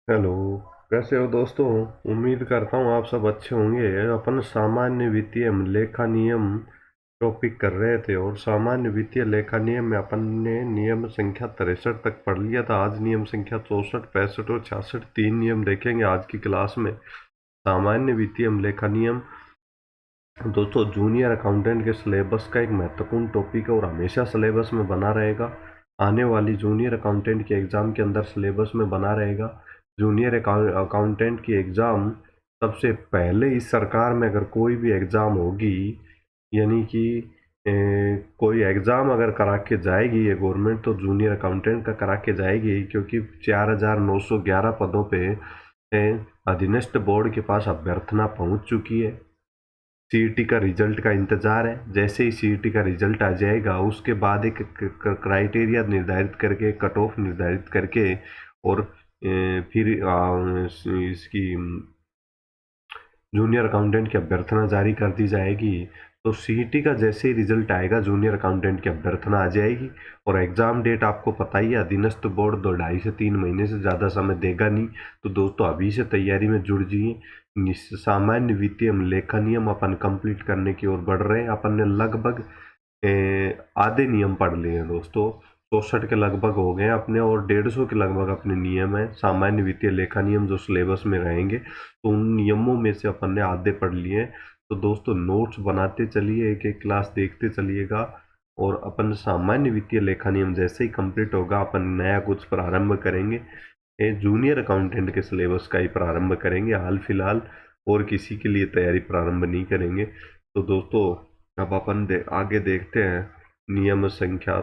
Hello. कैसे हो दोस्तों? उम्मीद करता हूँ आप सब अच्छे होंगे। अपन सामान्य वित्तीय लेखा नियम टॉपिक कर रहे थे और सामान्य वित्तीय लेखा नियम में अपन ने नियम संख्या 63 तक पढ़ लिया था। आज नियम संख्या 64, 65 और 66 तीन नियम देखेंगे आज की क्लास में। सामान्य वित्तीय लेखा नियम दोस्तों जूनियर अकाउंटेंट के सिलेबस का एक महत्वपूर्ण टॉपिक है और हमेशा सिलेबस में बना रहेगा। आने वाली जूनियर अकाउंटेंट के एग्ज़ाम के अंदर सिलेबस में बना रहेगा। जूनियर अकाउंटेंट की एग्ज़ाम सबसे पहले इस सरकार में अगर कोई भी एग्ज़ाम होगी, यानी कि कोई एग्ज़ाम अगर करा के जाएगी ये गवर्नमेंट, तो जूनियर अकाउंटेंट का करा के जाएगी, क्योंकि 4,911 पदों पे अधीनस्थ बोर्ड के पास अभ्यर्थना पहुंच चुकी है। सीईटी का रिजल्ट का इंतजार है। जैसे ही सीईटी का रिजल्ट आ जाएगा उसके बाद एक क्राइटेरिया निर्धारित करके, कट ऑफ निर्धारित करके और फिर इसकी जूनियर अकाउंटेंट की अभ्यर्थना जारी कर दी जाएगी। तो सीईटी का जैसे ही रिजल्ट आएगा जूनियर अकाउंटेंट की अभ्यर्थना आ जाएगी। और एग्ज़ाम डेट आपको पता ही है, अधीनस्थ बोर्ड 2 ढाई से 3 महीने से ज़्यादा समय देगा नहीं। तो दोस्तों अभी से तैयारी में जुड़ जाइए। सामान्य वित्तीय लेखा नियम अपन कंप्लीट करने की ओर बढ़ रहे हैं। अपन ने लगभग आधे नियम पढ़ लिए हैं दोस्तों। 64 के लगभग हो गए अपने और 150 के लगभग अपने नियम है सामान्य वित्तीय लेखा नियम जो सिलेबस में रहेंगे। तो उन नियमों में से अपन ने आधे पढ़ लिए हैं। तो दोस्तों नोट्स बनाते चलिए, एक एक क्लास देखते चलिएगा। और अपन सामान्य वित्तीय लेखा नियम जैसे ही कंप्लीट होगा अपन नया कुछ प्रारंभ करेंगे। जूनियर अकाउंटेंट के सिलेबस का ही प्रारंभ करेंगे हाल फिलहाल, और किसी के लिए तैयारी प्रारंभ नहीं करेंगे। तो दोस्तों अब अपन आगे देखते हैं। नियम संख्या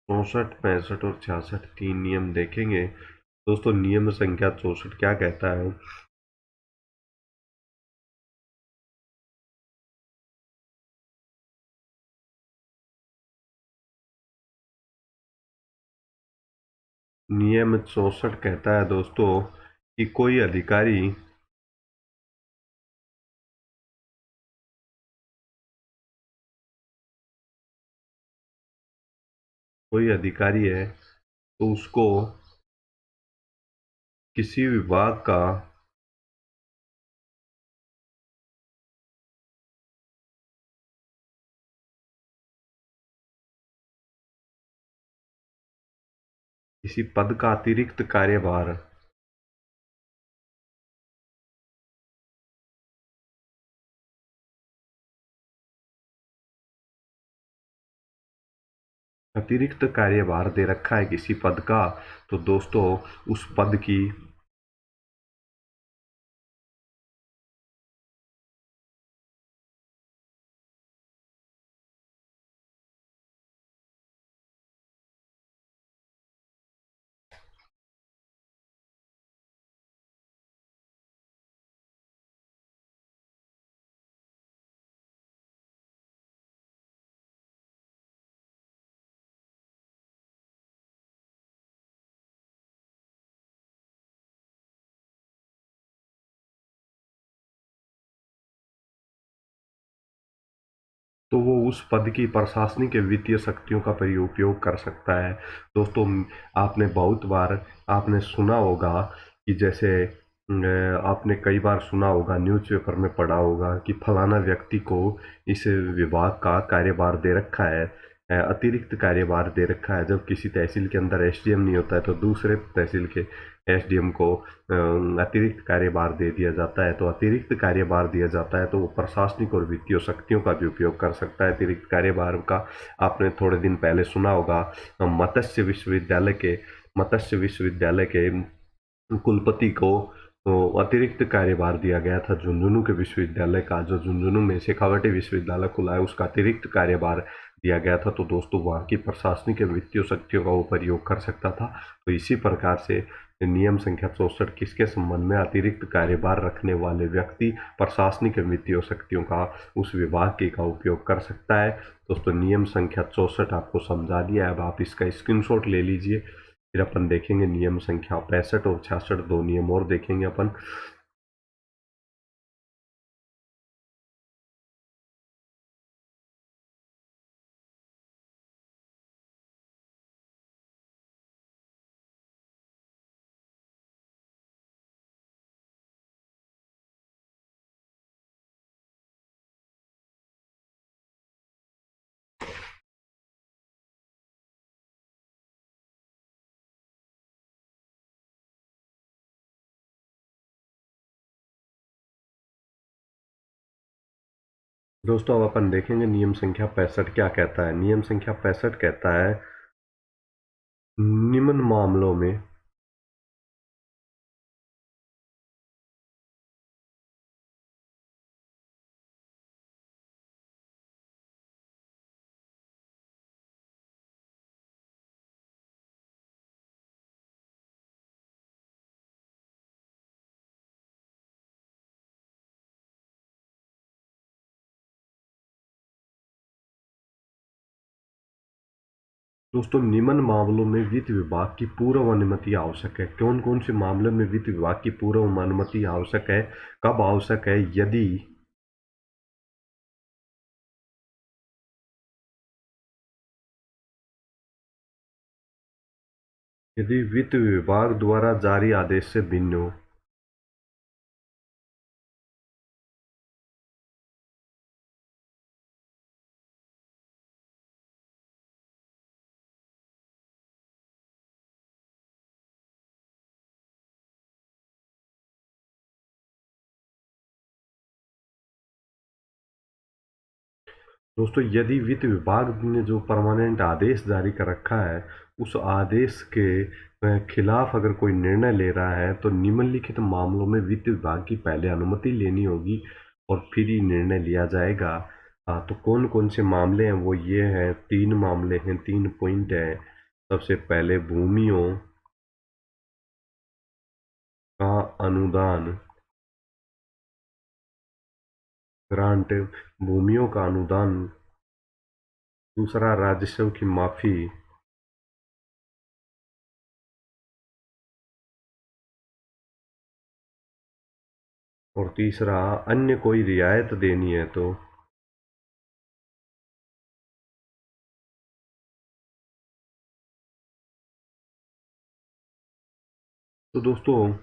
64, 65 और 66 तीन नियम देखेंगे। दोस्तों नियम संख्या 64 क्या कहता है? नियम 64 कहता है दोस्तों कि कोई अधिकारी है तो उसको किसी विभाग का किसी पद का अतिरिक्त कार्यभार दे रखा है किसी पद का, तो दोस्तों उस पद की तो वो उस पद की प्रशासनिक या वित्तीय शक्तियों का उपयोग कर सकता है। दोस्तों आपने बहुत बार आपने सुना होगा कि जैसे आपने कई बार सुना होगा, न्यूज़पेपर में पढ़ा होगा कि फलाना व्यक्ति को इस विभाग का कार्यभार दे रखा है, अतिरिक्त कार्यभार दे रखा है। जब किसी तहसील के अंदर एसडीएम नहीं होता है तो दूसरे तहसील के एसडीएम को अतिरिक्त कार्यभार दे दिया जाता है। तो अतिरिक्त कार्यभार दिया जाता है तो वो प्रशासनिक और वित्तीय शक्तियों का भी उपयोग कर सकता है। अतिरिक्त कार्यभार का आपने थोड़े दिन पहले सुना होगा, मत्स्य विश्वविद्यालय के कुलपति को अतिरिक्त कार्यभार दिया गया था। झुंझुनू के विश्वविद्यालय का, जो झुंझुनू में शेखावटी विश्वविद्यालय खुला है, उसका अतिरिक्त कार्यभार दिया गया था। तो दोस्तों वहाँ की प्रशासनिक एवं वित्तीय शक्तियों का वो प्रयोग कर सकता था। तो इसी प्रकार से नियम संख्या 64 किसके संबंध में? अतिरिक्त कार्यभार रखने वाले व्यक्ति प्रशासनिक एवं वित्तीय शक्तियों का उस विभाग के का उपयोग कर सकता है। दोस्तों नियम संख्या 64 आपको समझा दिया है। अब आप इसका स्क्रीनशॉट ले लीजिए। फिर अपन देखेंगे नियम संख्या 65 और 66, दो नियम और देखेंगे अपन। दोस्तों अब अपन देखेंगे नियम संख्या 65 क्या कहता है। नियम संख्या 65 कहता है निम्न मामलों में दोस्तों निम्न मामलों में वित्त विभाग की पूर्व अनुमति आवश्यक है। कौन कौन से मामलों में वित्त विभाग की पूर्व अनुमति आवश्यक है, कब आवश्यक है? यदि वित्त विभाग द्वारा जारी आदेश से भिन्न हो। दोस्तों यदि वित्त विभाग ने जो परमानेंट आदेश जारी कर रखा है, उस आदेश के खिलाफ अगर कोई निर्णय ले रहा है, तो निम्नलिखित मामलों में वित्त विभाग की पहले अनुमति लेनी होगी और फिर ही निर्णय लिया जाएगा। तो कौन कौन से मामले हैं? वो ये हैं, 3 मामले हैं, 3 पॉइंट है। सबसे पहले भूमियों का अनुदान, ग्रांट, भूमियों का अनुदान। दूसरा राजस्व की माफी। और तीसरा अन्य कोई रियायत देनी है तो। दोस्तों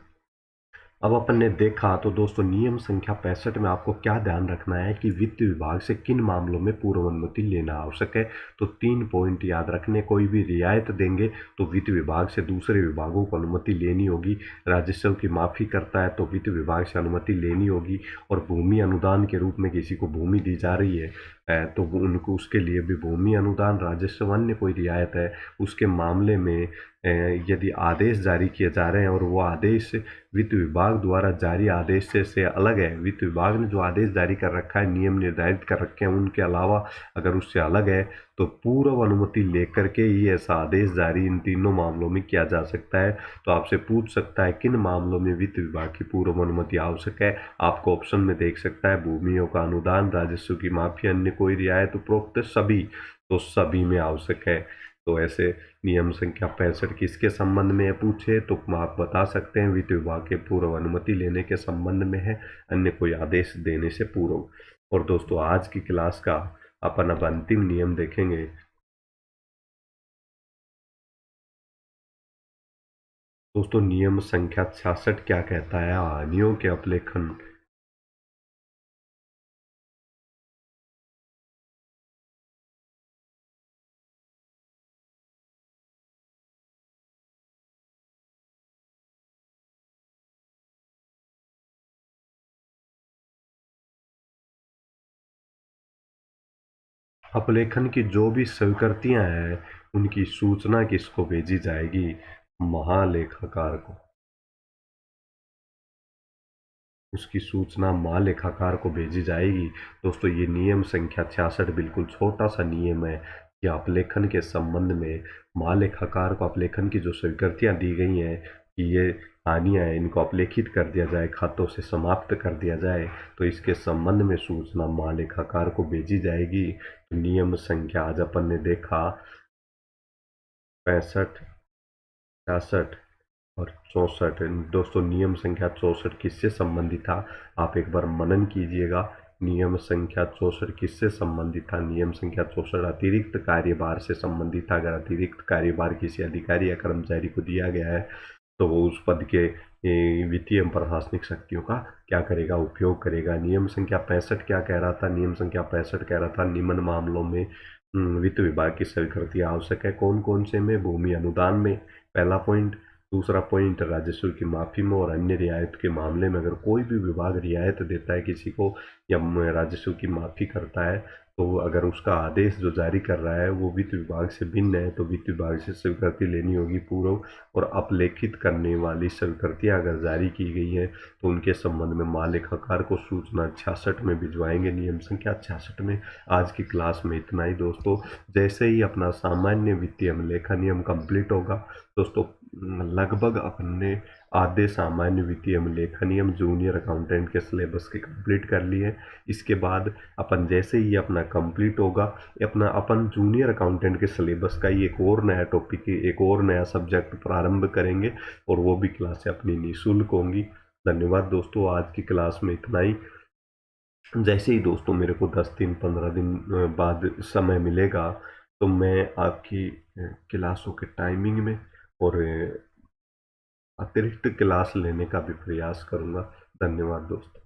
अब अपन ने देखा, तो दोस्तों नियम संख्या 65 में आपको क्या ध्यान रखना है कि वित्त विभाग से किन मामलों में पूर्व अनुमति लेना आवश्यक है। तो 3 पॉइंट याद रखने। कोई भी रियायत देंगे तो वित्त विभाग से दूसरे विभागों को अनुमति लेनी होगी। राजस्व की माफी करता है तो वित्त विभाग से अनुमति लेनी होगी। और भूमि अनुदान के रूप में किसी को भूमि दी जा रही है, तो उनको उसके लिए भी भूमि अनुदान, राजस्व, अन्य कोई रियायत है उसके मामले में यदि आदेश जारी किए जा रहे हैं और वो आदेश वित्त विभाग द्वारा जारी आदेश से अलग है, वित्त विभाग ने जो आदेश जारी कर रखा है, नियम निर्धारित कर रखे हैं, उनके अलावा अगर उससे अलग है, तो पूर्व अनुमति लेकर के ही ऐसा आदेश जारी इन तीनों मामलों में किया जा सकता है। तो आपसे पूछ सकता है किन मामलों में वित्त विभाग की पूर्व अनुमति आवश्यक है। आपको ऑप्शन में देख सकता है भूमियों का अनुदान, राजस्व की माफी, अन्य कोई रियायत, उपरोक्त सभी। तो सभी में आवश्यक है। तो ऐसे नियम संख्या 65 किसके संबंध में है पूछे तो आप बता सकते हैं वित्त विभाग के पूर्व अनुमति लेने के संबंध में है, अन्य कोई आदेश देने से पूर्व। और दोस्तों आज की क्लास का अपन अब अंतिम नियम देखेंगे। दोस्तों नियम संख्या 66 क्या कहता है? हानियों के अपलेखन। अपलेखन की जो भी स्वीकृतियां हैं, उनकी सूचना किसको भेजी जाएगी? महालेखाकार को। उसकी सूचना महालेखाकार को भेजी जाएगी। दोस्तों ये नियम संख्या 66 बिल्कुल छोटा सा नियम है कि अपलेखन के संबंध में महालेखाकार को अपलेखन की जो स्वीकृतियां दी गई हैं कि ये हानियां हैं, इनको अपलेखित कर दिया जाए, खातों से समाप्त कर दिया जाए, तो इसके संबंध में सूचना महालेखाकार को भेजी जाएगी। तो नियम संख्या आज अपन ने देखा 65, 66 और 64। दोस्तों नियम संख्या 64 किससे संबंधित था? आप एक बार मनन कीजिएगा। नियम संख्या 64 किससे संबंधित था? नियम संख्या 64 अतिरिक्त कार्यभार से संबंधित था। अगर अतिरिक्त कार्यभार किसी अधिकारी या कर्मचारी को दिया गया है, तो वो उस पद के वित्तीय एवं प्रशासनिक शक्तियों का क्या करेगा? उपयोग करेगा। नियम संख्या 65 क्या कह रहा था? नियम संख्या 65 कह रहा था निम्न मामलों में वित्त विभाग की स्वीकृति आवश्यक है। कौन कौन से में? भूमि अनुदान में, पहला पॉइंट। दूसरा पॉइंट, राजस्व की माफ़ी में और अन्य रियायत के मामले में अगर कोई भी विभाग रियायत देता है किसी को या राजस्व की माफ़ी करता है, तो अगर उसका आदेश जो जारी कर रहा है वो वित्त विभाग से भिन्न है तो वित्त विभाग से स्वीकृति लेनी होगी पूर्व। और अपलेखित करने वाली स्वीकृतियाँ अगर जारी की गई हैं तो उनके संबंध में महालेखाकार को सूचना 66 में भिजवाएंगे, नियम संख्या 66 में। आज की क्लास में इतना ही दोस्तों। जैसे ही अपना सामान्य वित्तीय लेखा नियम कंप्लीट होगा दोस्तों, लगभग अपने आधे सामान्य वित्तीय लेखा नियम जूनियर अकाउंटेंट के सिलेबस के कंप्लीट कर लिए। इसके बाद अपन जैसे ही अपना कंप्लीट होगा, अपन जूनियर अकाउंटेंट के सिलेबस का ही एक और नया टॉपिक, एक और नया सब्जेक्ट प्रारंभ करेंगे और वो भी क्लासें अपनी निःशुल्क होंगी। धन्यवाद दोस्तों, आज की क्लास में इतना ही। जैसे ही दोस्तों मेरे को 10 दिन 15 दिन बाद समय मिलेगा तो मैं आपकी क्लासों के टाइमिंग में और अतिरिक्त क्लास लेने का भी प्रयास करूंगा। धन्यवाद दोस्तों।